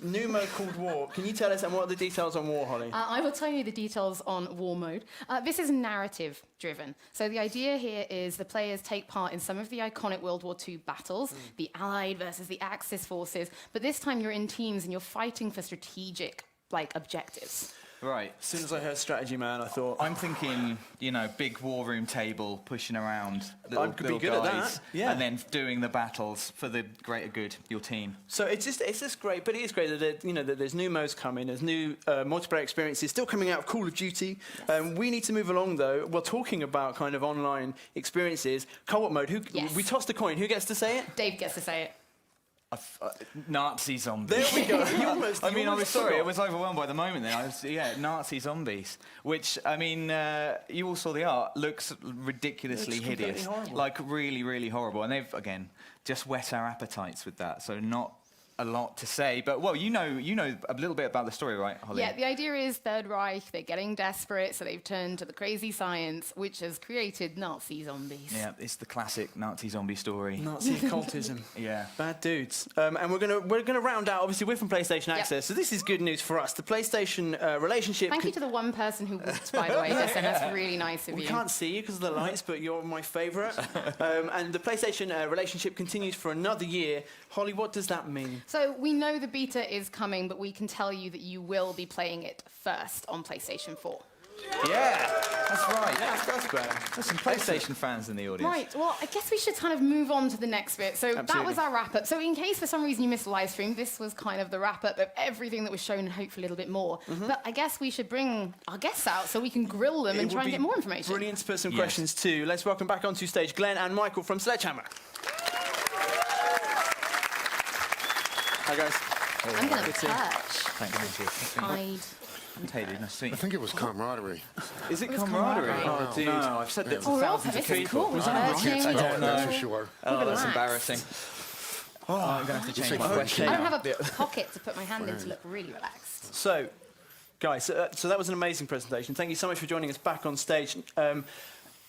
New mode called War. Can you tell us what are the details on War, Holly? I will tell you the details on War mode. This is narrative driven. So the idea here is the players take part in some of the iconic World War II battles, the Allied versus the Axis forces, but this time you're in teams and you're fighting for strategic objectives. Right. As soon as I heard strategy, man, I thought... I'm thinking, big war room table, pushing around little be good guys, at that. Yeah. and then doing the battles for the greater good, your team. So it's just great, but it is great that that there's new modes coming, there's new multiplayer experiences still coming out of Call of Duty. Yes. We need to move along though. We're talking about kind of online experiences, co-op mode. We tossed a coin. Who gets to say it? Dave gets to say it. Nazi zombies. There we go. I was sorry. I was overwhelmed by the moment then. Nazi zombies. Which, you all saw the art. Looks ridiculously hideous. Horrible. Like really, really horrible. And they've, again, just whet our appetites with that. So not a lot to say, but well, you know a little bit about the story, right, Holly? Yeah, the idea is Third Reich, they're getting desperate, so they've turned to the crazy science, which has created Nazi zombies. Yeah, it's the classic Nazi zombie story. Nazi occultism. Yeah. Bad dudes. And we're gonna round out. Obviously, we're from PlayStation Access, so this is good news for us. The PlayStation relationship. Thank you to the one person who walked, by the way, Justin. That's really nice of you. We can't see you because of the lights, but you're my favourite. And the PlayStation relationship continues for another year. Holly, what does that mean? So we know the beta is coming, but we can tell you that you will be playing it first on PlayStation 4. Yeah, that's right. That's great. There's some PlayStation fans in the audience. Right, well, I guess we should kind of move on to the next bit. So that Absolutely. was our wrap-up. So in case for some reason you missed the live stream, this was kind of the wrap-up of everything that was shown and hopefully a little bit more. But I guess we should bring our guests out so we can grill them and try and get more information. Brilliant to put some questions too. Let's welcome back onto stage Glenn and Michael from Sledgehammer. Hi, guys. I'm going to touch. Thank you. Hide. Taylor, nice to meet you. I think it was camaraderie. Is it was camaraderie? camaraderie. Oh, dude. No, I've said that to Oh, thousands Rob, of this is people. cool. Was that I can't touching? spell it, that's for sure. Oh, that's Relax. embarrassing. Oh, I'm going to have to change my question. I don't have a pocket to put my hand in to look really relaxed. So, guys, so that was an amazing presentation. Thank you so much for joining us back on stage.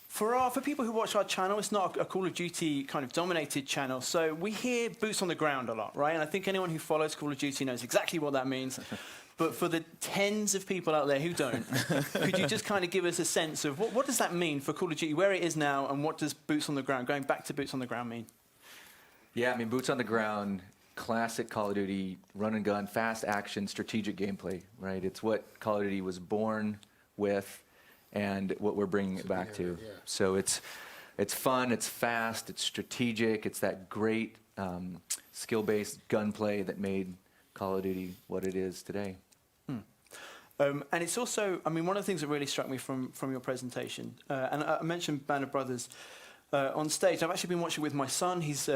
For people who watch our channel, it's not a Call of Duty kind of dominated channel, so we hear boots on the ground a lot, right? And I think anyone who follows Call of Duty knows exactly what that means. But for the tens of people out there who don't, could you just kind of give us a sense of what does that mean for Call of Duty, where it is now, and what does boots on the ground, going back to boots on the ground, mean? Yeah, I mean, boots on the ground, classic Call of Duty, run and gun, fast action, strategic gameplay, right? It's what Call of Duty was born with and what we're bringing it back to. Yeah. So it's fun, it's fast, it's strategic, it's that great skill-based gunplay that made Call of Duty what it is today. And it's also, I mean, one of the things that really struck me from your presentation, and I mentioned Band of Brothers on stage. I've actually been watching with my son. He's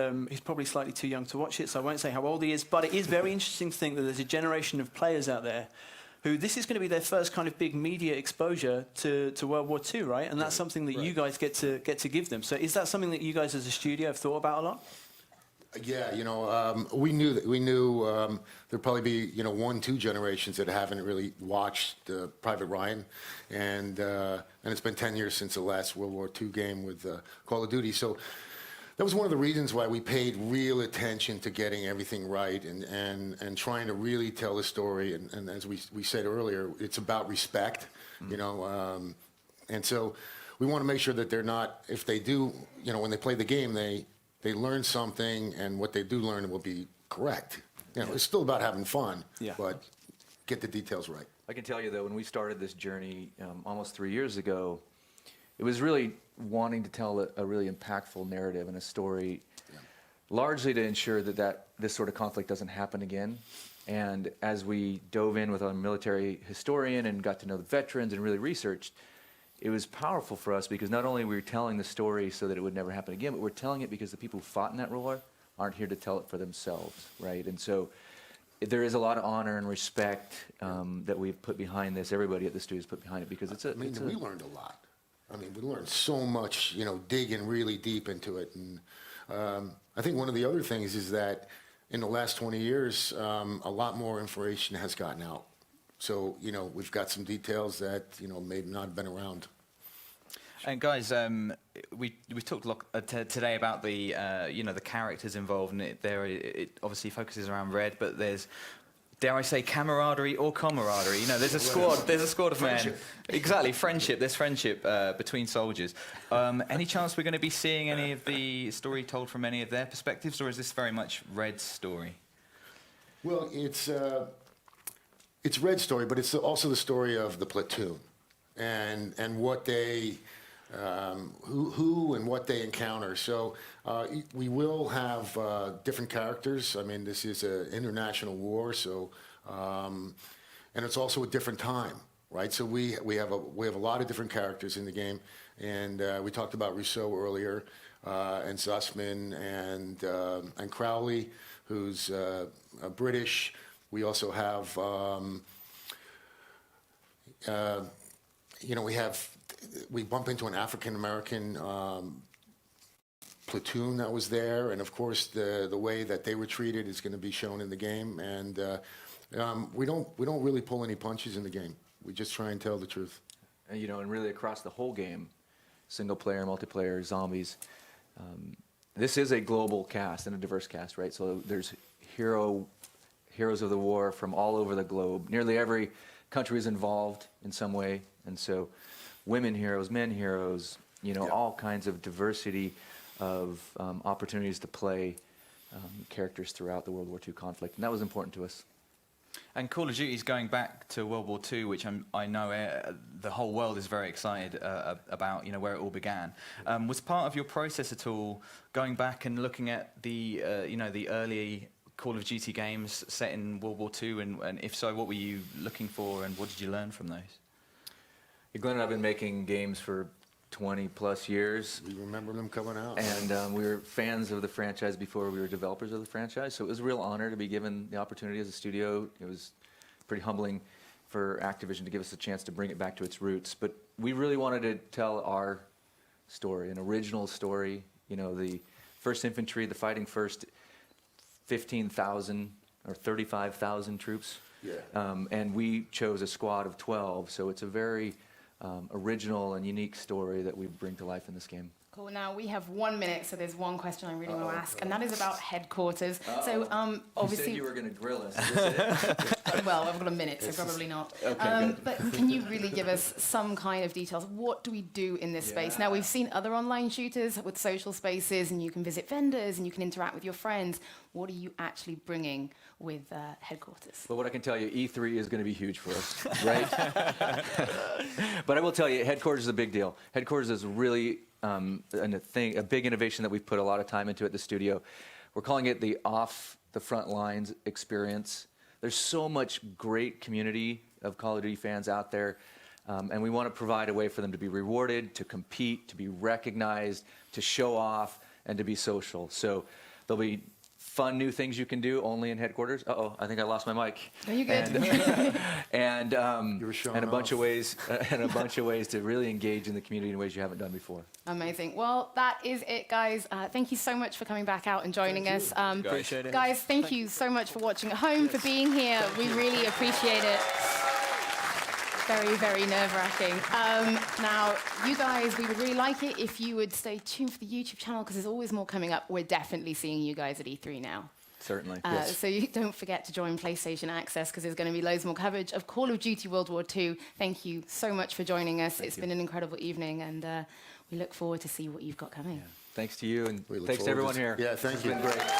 probably slightly too young to watch it, so I won't say how old he is, but it is very interesting to think that there's a generation of players out there who this is going to be their first kind of big media exposure to World War II, right? And that's something that you guys get to give them. So is that something that you guys as a studio have thought about a lot? Yeah, we knew there'd probably be 1-2 generations that haven't really watched Private Ryan, and it's been 10 years since the last World War II game with Call of Duty. So that was one of the reasons why we paid real attention to getting everything right and trying to really tell the story. And as we said earlier, it's about respect, and so we want to make sure that they're not, if they do, when they play the game, they learn something, and what they do learn will be correct. It's still about having fun, but get the details right. I can tell you, though, when we started this journey almost 3 years ago, it was really wanting to tell a really impactful narrative and a story, largely to ensure that this sort of conflict doesn't happen again. And as we dove in with a military historian and got to know the veterans and really researched, it was powerful for us because not only were we telling the story so that it would never happen again, but we're telling it because the people who fought in that war aren't here to tell it for themselves, right? And so there is a lot of honor and respect that we've put behind this. Everybody at the studio's put behind it because we learned a lot. I mean, we learned so much, digging really deep into it. And I think one of the other things is that in the last 20 years, a lot more information has gotten out. So, we've got some details that, may not have been around. And guys, we talked a lot today about the the characters involved, and it obviously focuses around Red, but there's, dare I say, camaraderie or camaraderie. There's a squad of men. Exactly, friendship. There's friendship between soldiers. Any chance we're going to be seeing any of the story told from any of their perspectives, or is this very much Red's story? Well, it's Red's story, but it's also the story of the platoon and what they who and what they encounter. So we will have different characters. I mean, this is an international war, so and it's also a different time, right? So we have a lot of different characters in the game, and we talked about Rousseau earlier, and Zussman and Crowley, who's British. We also have, we bump into an African-American platoon that was there, and of course the way that they were treated is going to be shown in the game. And we don't really pull any punches in the game. We just try and tell the truth. And, you know, and really across the whole game, single player, multiplayer, zombies. This is a global cast and a diverse cast, right? So there's heroes of the war from all over the globe. Nearly every country is involved in some way, and so women heroes, men heroes, you know, all kinds of diversity of opportunities to play characters throughout the World War II conflict, and that was important to us. And Call of Duty is going back to World War II, which I know the whole world is very excited about, you know, where it all began. Was part of your process at all going back and looking at the, you know, the early Call of Duty games set in World War II, and if so, what were you looking for, and what did you learn from those? Glenn and I have been making games for 20 plus years. We remember them coming out. And we were fans of the franchise before we were developers of the franchise, so it was a real honor to be given the opportunity as a studio. It was pretty humbling for Activision to give us a chance to bring it back to its roots. But we really wanted to tell our story, an original story. You know, the 1st Infantry, the fighting first 15,000 or 35,000 troops. Yeah. And we chose a squad of 12, so it's a very original and unique story that we bring to life in this game. Cool. Now we have 1 minute, so there's one question I really want to ask, and that is about headquarters. So obviously, you said you were going to grill us. Is this it? Well, I've got a minute, so probably not. Okay, but can you really give us some kind of details? What do we do in this space? Now we've seen other online shooters with social spaces, and you can visit vendors and you can interact with your friends. What are you actually bringing with headquarters? Well, what I can tell you, E3 is going to be huge for us, right? But I will tell you, headquarters is a big deal. Headquarters is really a big innovation that we've put a lot of time into at the studio. We're calling it the off the front lines experience. There's so much great community of Call of Duty fans out there, and we want to provide a way for them to be rewarded, to compete, to be recognized, to show off, and to be social. So there'll be fun new things you can do only in headquarters. Uh-oh, I think I lost my mic. Are you good? And a bunch of ways to really engage in the community in ways you haven't done before. Amazing. Well, that is it, guys. Thank you so much for coming back out and joining us. Appreciate it. Guys, thank you so much for watching at home, for being here. We really appreciate it. Very, very nerve-wracking. Now, you guys, we would really like it if you would stay tuned for the YouTube channel, because there's always more coming up. We're definitely seeing you guys at E3 now. Certainly. Yes. So you don't forget to join PlayStation Access, because there's going to be loads more coverage of Call of Duty World War II. Thank you so much for joining us. It's been an incredible evening, and we look forward to see what you've got coming. Yeah. Thanks to you, and thanks to everyone here. Yeah, thank you. It's been great.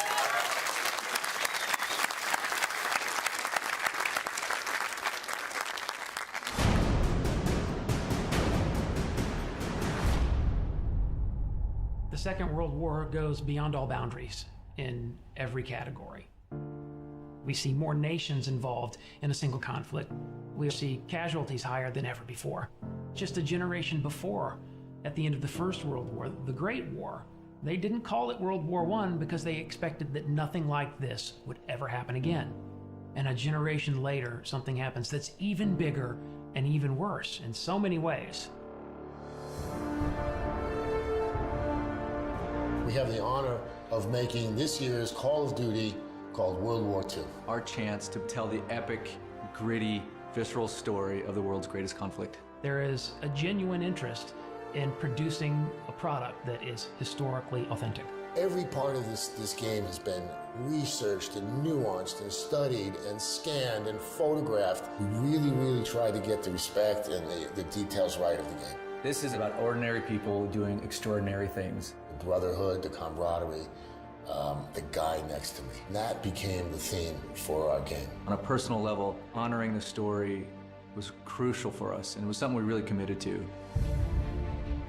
The Second World War goes beyond all boundaries in every category. We see more nations involved in a single conflict. We see casualties higher than ever before. Just a generation before, at the end of the First World War, the Great War, they didn't call it World War I because they expected that nothing like this would ever happen again. And a generation later, something happens that's even bigger and even worse in so many ways. We have the honor of making this year's Call of Duty called World War II. Our chance to tell the epic, gritty, visceral story of the world's greatest conflict. There is a genuine interest in producing a product that is historically authentic. Every part of this game has been researched and nuanced and studied and scanned and photographed. We really tried to get the respect and the details right of the game. This is about ordinary people doing extraordinary things. The brotherhood, the camaraderie, the guy next to me. And that became the theme for our game. On a personal level, honoring the story was crucial for us, and it was something we really committed to.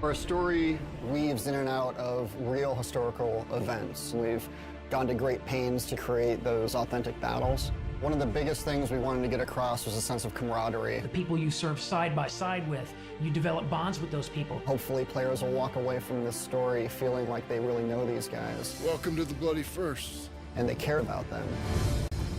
Our story weaves in and out of real historical events. We've gone to great pains to create those authentic battles. One of the biggest things we wanted to get across was a sense of camaraderie. The people you serve side by side with, you develop bonds with those people. Hopefully players will walk away from this story feeling like they really know these guys. Welcome to the Bloody First. And they care about them.